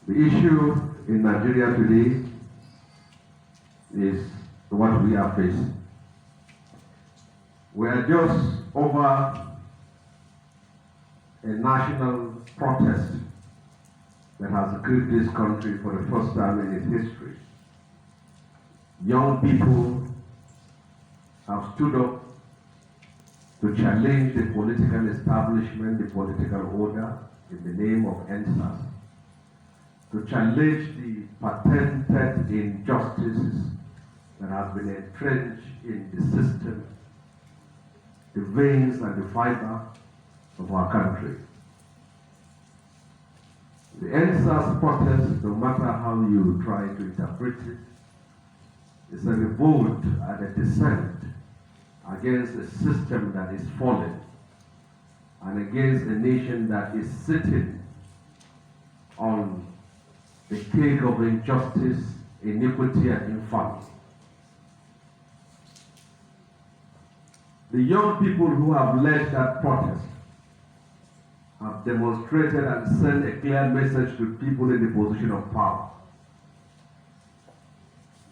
The issue in Nigeria today is what we are facing. We are just over a national protest that has gripped this country for the first time in its history. Young people have stood up to challenge the political establishment, the political order, in the name of EndSARS, to challenge the patented injustices that have been entrenched in the system, the veins and the fiber of our country. The EndSARS protest, no matter how you try to interpret it, is a revolt and a dissent against a system that is fallen and against a nation that is sitting on the cake of injustice, iniquity, and infamy. The young people who have led that protest have demonstrated and sent a clear message to people in the position of power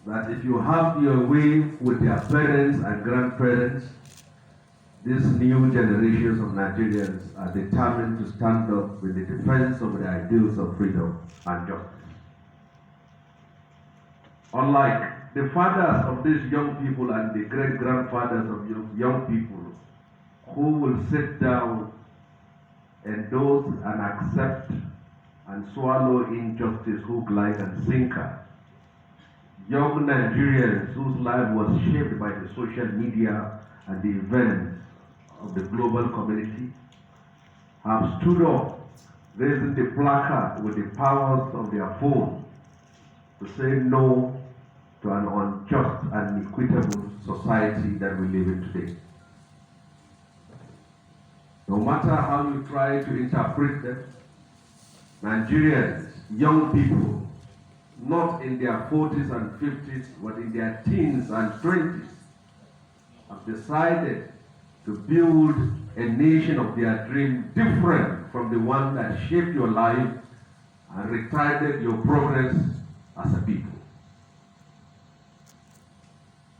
that if you have your way with their parents and grandparents, these new generations of Nigerians are determined to stand up with the defense of the ideals of freedom and justice. Unlike the fathers of these young people and the great-grandfathers of young people who will sit down, endorse and accept and swallow injustice hook, line and sinker, young Nigerians whose life was shaped by the social media and the events of the global community have stood up, raising the placard with the powers of their phone to say no to an unjust and equitable society that we live in today. No matter how you try to interpret them, Nigerians, young people, not in their 40s and 50s, but in their teens and 20s, have decided to build a nation of their dream different from the one that shaped your life and retarded your progress as a people.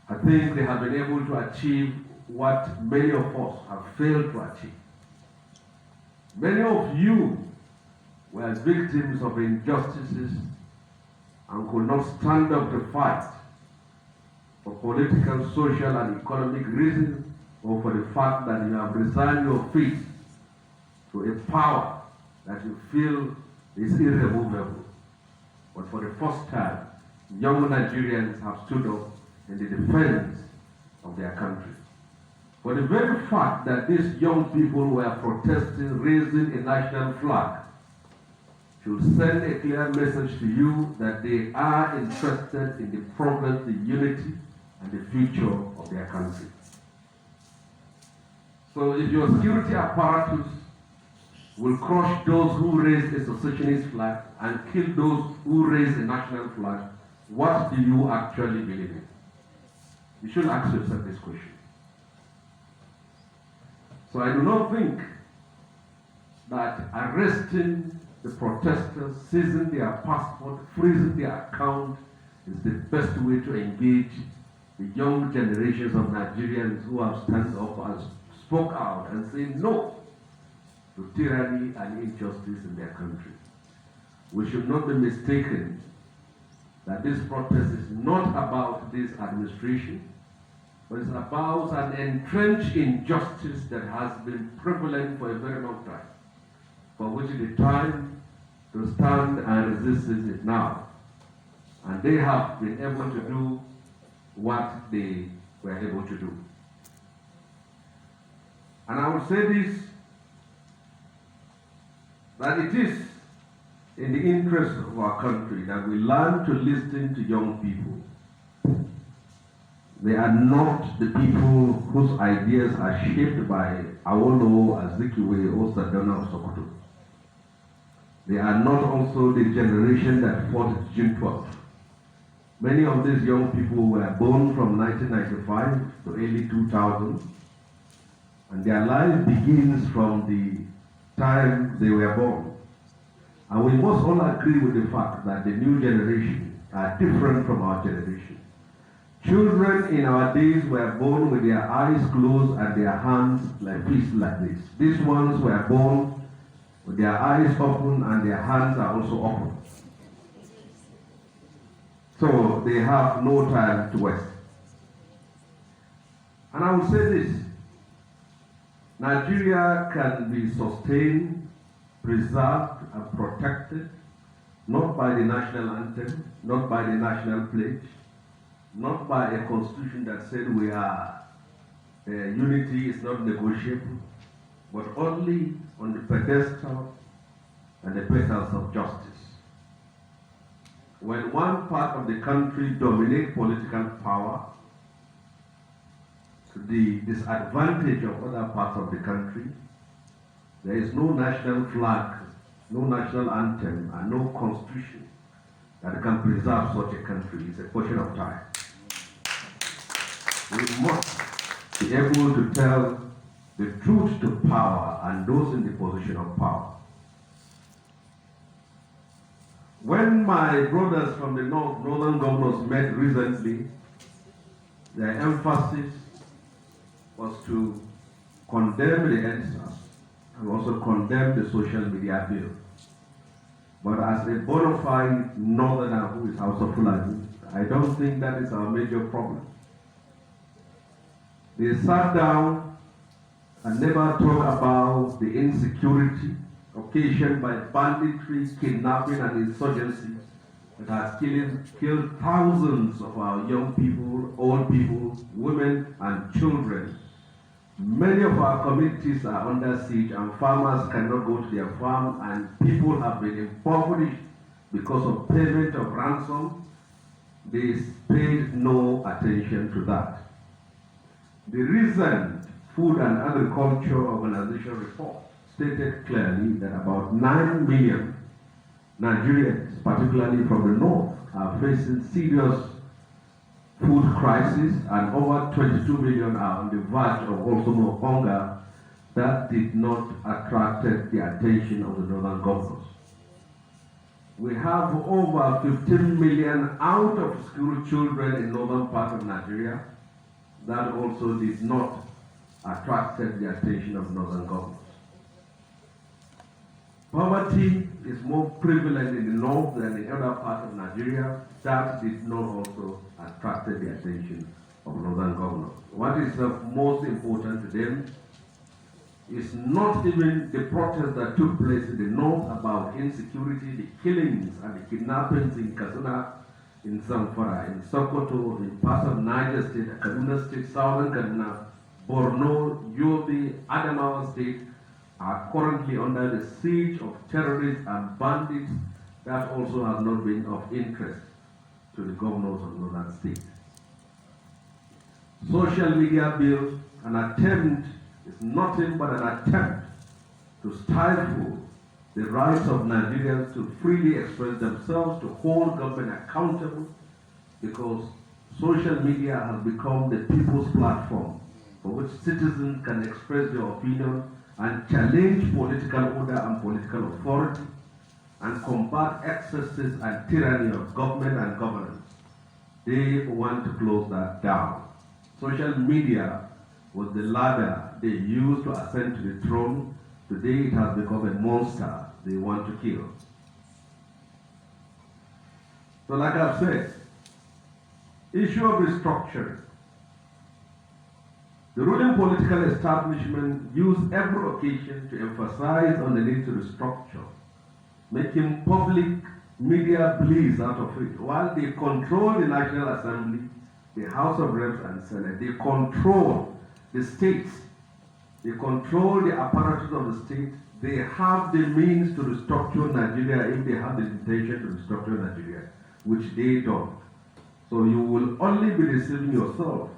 I think they have been able to achieve what many of us have failed to achieve. Many of you were victims of injustices and could not stand up to fight for political, social, and economic reasons, or for the fact that you have resigned your feet to a power that you feel is irremovable. But for the first time, young Nigerians have stood up in the defense of their country. For the very fact that these young people were protesting, raising a national flag, should send a clear message to you that they are interested in the progress, the unity, and the future of their country. So if your security apparatus will crush those who raise a secessionist flag and kill those who raise a national flag, what do you actually believe in? You should ask yourself this question. So I do not think that arresting the protesters, seizing their passport, freezing their account is the best way to engage the young generations of Nigerians who have stand up and spoke out and say no to tyranny and injustice in their country. We should not be mistaken that this protest is not about this administration, but it's about an entrenched injustice that has been prevalent for a very long time, for which the time to stand and resist is now. And they have been able to do what they were able to do. And I will say this, that it is in the interest of our country that we learn to listen to young people. They are not the people whose ideas are shaped by Awolowo, Azikiwe, or Sardauna or Sokoto. They are not also the generation that fought June 12th. Many of these young people were born from 1995 to early 2000, and their life begins from the time they were born. And we must all agree with the fact that the new generation are different from our generation. Children in our days were born with their eyes closed and their hands like fists like this. These ones were born with their eyes open and their hands are also open. So they have no time to waste. And I will say this, Nigeria can be sustained, preserved and protected, not by the national anthem, not by the national pledge, not by a constitution that said we are unity is not negotiable, but only on the pedestal and the petals of justice. When one part of the country dominates political power to the disadvantage of other parts of the country, there is no national flag, no national anthem, and no constitution that can preserve such a country. It's a question of time. We must be able to tell the truth to power and those in the position of power. When my brothers from the northern governors met recently, their emphasis was to condemn the EndSARS and also condemn the social media bill. But as a bona fide northerner who is House of Fulani, I don't think that is our major problem. They sat down and never talked about the insecurity occasioned by banditry, kidnapping, and insurgency that has killed thousands of our young people, old people, women, and children. Many of our communities are under siege, and farmers cannot go to their farm, and people have been impoverished because of payment of ransom. They paid no attention to that. The recent Food and Agriculture Organization report stated clearly that about 9 million Nigerians, particularly from the north, are facing serious food crisis, and over 22 million are on the verge of also more hunger. That did not attract the attention of the northern governors. We have over 15 million out of school children in northern part of Nigeria. That also did not attract the attention of northern governors. Poverty is more prevalent in the north than in other parts of Nigeria. That did not also attract the attention of northern governors. What is most important to them is not even the protests that took place in the north about insecurity, the killings and the kidnappings in Katsina, in Zamfara, in Sokoto, in parts of Niger State, Kaduna State, Southern Kaduna, Borno, Yobe, Adamawa State, are currently under the siege of terrorists and bandits. That also has not been of interest to the governors of northern states. Social media bill, an attempt, is nothing but an attempt to stifle the rights of Nigerians to freely express themselves, to hold government accountable, because social media has become the people's platform for which citizens can express their opinion and challenge political order and political authority and combat excesses and tyranny of government and governance. They want to close that down. Social media was the ladder they used to ascend to the throne. Today it has become a monster they want to kill. So like I've said, issue of restructuring. The ruling political establishment used every occasion to emphasize on the need to restructure, making public media bliss out of it. While they control the National Assembly, the House of Reps and Senate, they control the states, they control the apparatus of the state, they have the means to restructure Nigeria if they have the intention to restructure Nigeria, which they don't. So you will only be deceiving yourself.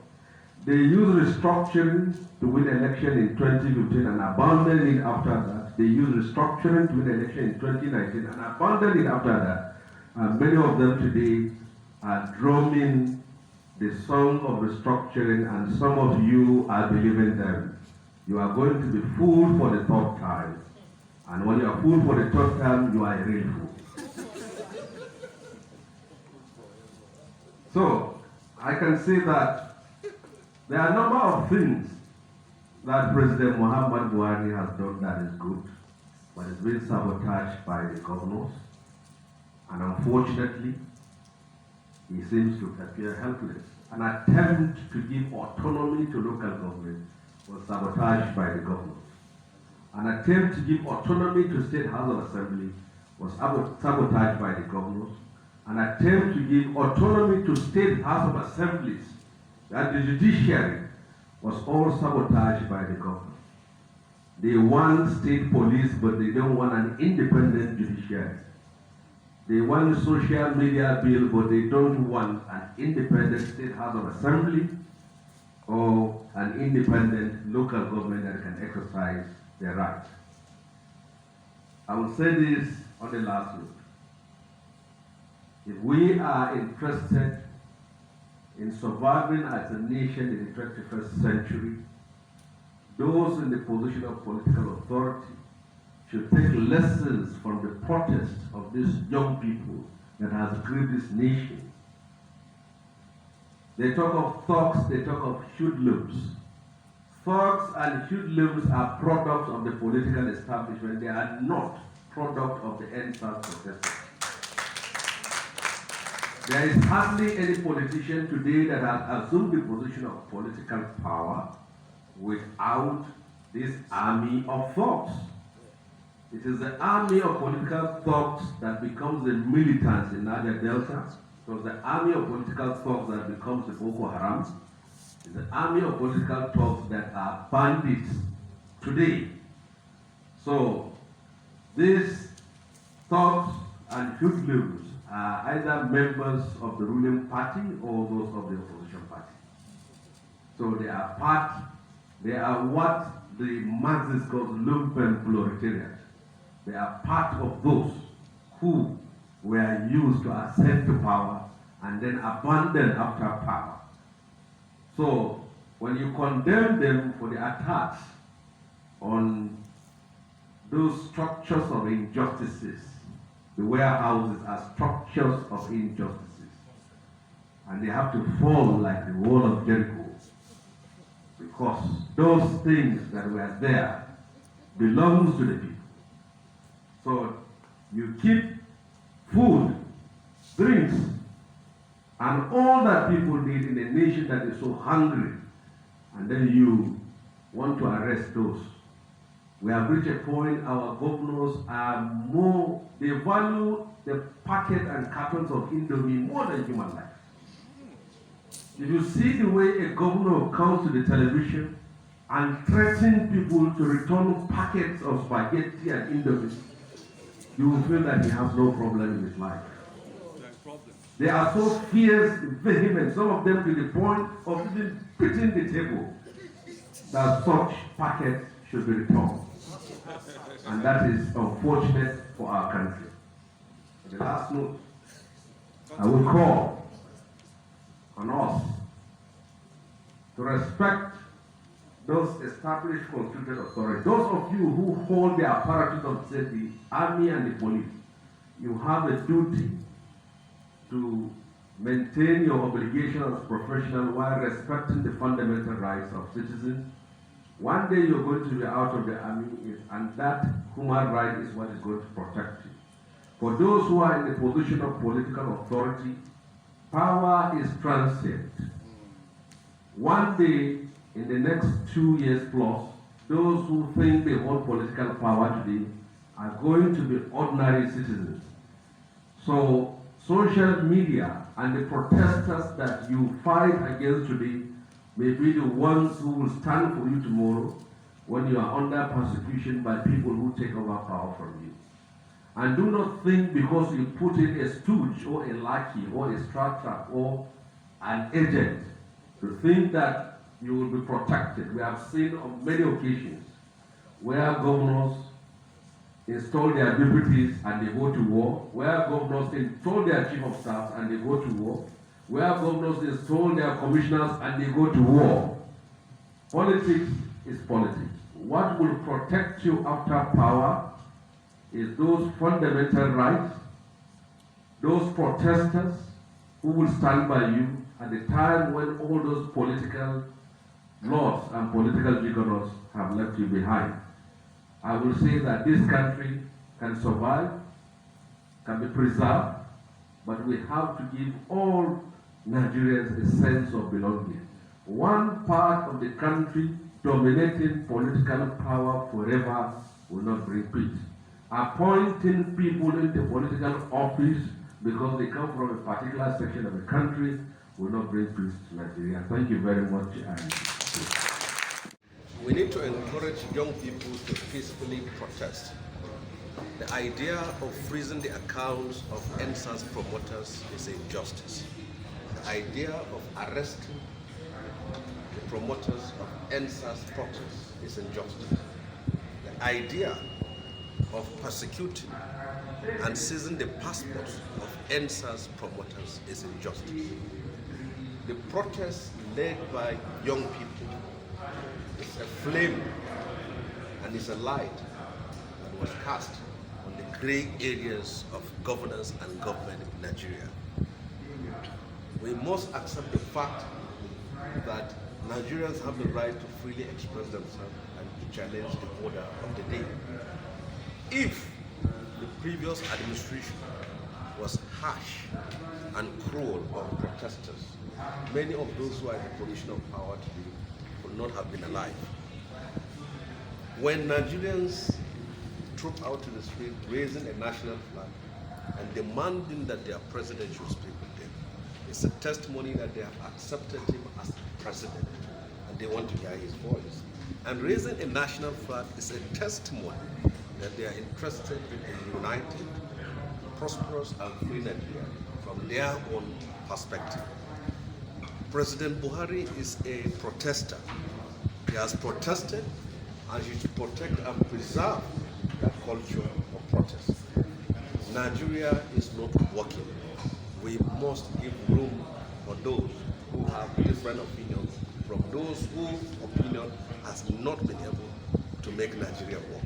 They use restructuring to win election in 2015 and abandon it after that. They use restructuring to win election in 2019 and abandon it after that. And many of them today are drumming the song of restructuring, and some of you are believing them. You are going to be fooled for the third time. And when you are full for the third time, you are a real fool. So, I can say that there are a number of things that President Muhammad Buhari has done that is good, but it's been sabotaged by the governors. And unfortunately, he seems to appear helpless. An attempt to give autonomy to local government was sabotaged by the governors. An attempt to give autonomy to State House of Assembly was sabotaged by the governors. An attempt to give autonomy to State House of Assemblies, that the judiciary, was all sabotaged by the government. They want state police, but they don't want an independent judiciary. They want a social media bill, but they don't want an independent State House of Assembly or an independent local government that can exercise their rights. I will say this on the last note. If we are interested in surviving as a nation in the 21st century, those in the position of political authority should take lessons from the protests of these young people that has gripped this nation. They talk of thugs, they talk of hoodlums. Thugs and hoodlums are products of the political establishment. They are not products of the NSAS protesters. There is hardly any politician today that has assumed the position of political power without this army of thugs. It is the army of political thugs that becomes the militants in Niger Delta. It was the army of political thugs that becomes the Boko Haram. It's the army of political thugs that are bandits today. So these thugs and hoodlums are either members of the ruling party or those of the opposition party. So they are what the Marxists call lumpen proletariat. They are part of those who were used to ascend to power and then abandon after power. So when you condemn them for the attacks on those structures of injustices, the warehouses are structures of injustices, and they have to fall like the wall of Jericho, because those things that were there belongs to the people. So you keep food, drinks, and all that people need in a nation that is so hungry, and then you want to arrest those. We have reached a point our governors are more, they value the packet and cartons of Indomie more than human life. If you see the way a governor comes to the television and threatens people to return packets of spaghetti and Indomie, you will feel that he has no problem in his life. They are so fierce, vehement, some of them to the point of even beating the table, that such packets should be returned. And that is unfortunate for our country. On the last note, I will call on us to respect those established constituted authorities. Those of you who hold the apparatus of the army and the police, you have a duty to maintain your obligation as a professional while respecting the fundamental rights of citizens. One day you're going to be out of the army, and that human right is what is going to protect you. For those who are in the position of political authority, power is transient. One day, in the next 2 years plus, those who think they hold political power today are going to be ordinary citizens. So, social media and the protesters that you fight against today may be the ones who will stand for you tomorrow when you are under persecution by people who take over power from you. And do not think because you put in a stooge or a lackey or a structure or an agent to think that you will be protected. We have seen on many occasions where governors install their deputies and they go to war, where governors install their chief of staff and they go to war, where governors install their commissioners and they go to war. Politics is politics. What will protect you after power is those fundamental rights, those protesters who will stand by you at the time when all those political laws and political gigolo have left you behind. I will say that this country can survive, can be preserved, but we have to give all Nigerians a sense of belonging. One part of the country dominating political power forever will not bring peace. Appointing people into political office because they come from a particular section of the country will not bring peace to Nigeria. Thank you very much. We need to encourage young people to peacefully protest. The idea of freezing the accounts of NSAS promoters is injustice. The idea of arresting the promoters of NSAS protests is injustice. The idea of persecuting and seizing the passports of NSAS promoters is injustice. The protest led by young people is a flame and is a light that was cast on the gray areas of governance and government in Nigeria. We must accept the fact that Nigerians have the right to freely express themselves and to challenge the order of the day. If the previous administration was harsh and cruel on protesters, many of those who are in the position of power today would not have been alive. When Nigerians troop out to the street raising a national flag and demanding that their president should speak with them, it's a testimony that they have accepted him as president and they want to hear his voice. And raising a national flag is a testimony that they are interested in a united, prosperous and free Nigeria from their own perspective. President Buhari is a protester. He has protested and he should protect and preserve that culture of protest. Nigeria is not working. We must give room for those who have different opinions from those whose opinion has not been able to make Nigeria work.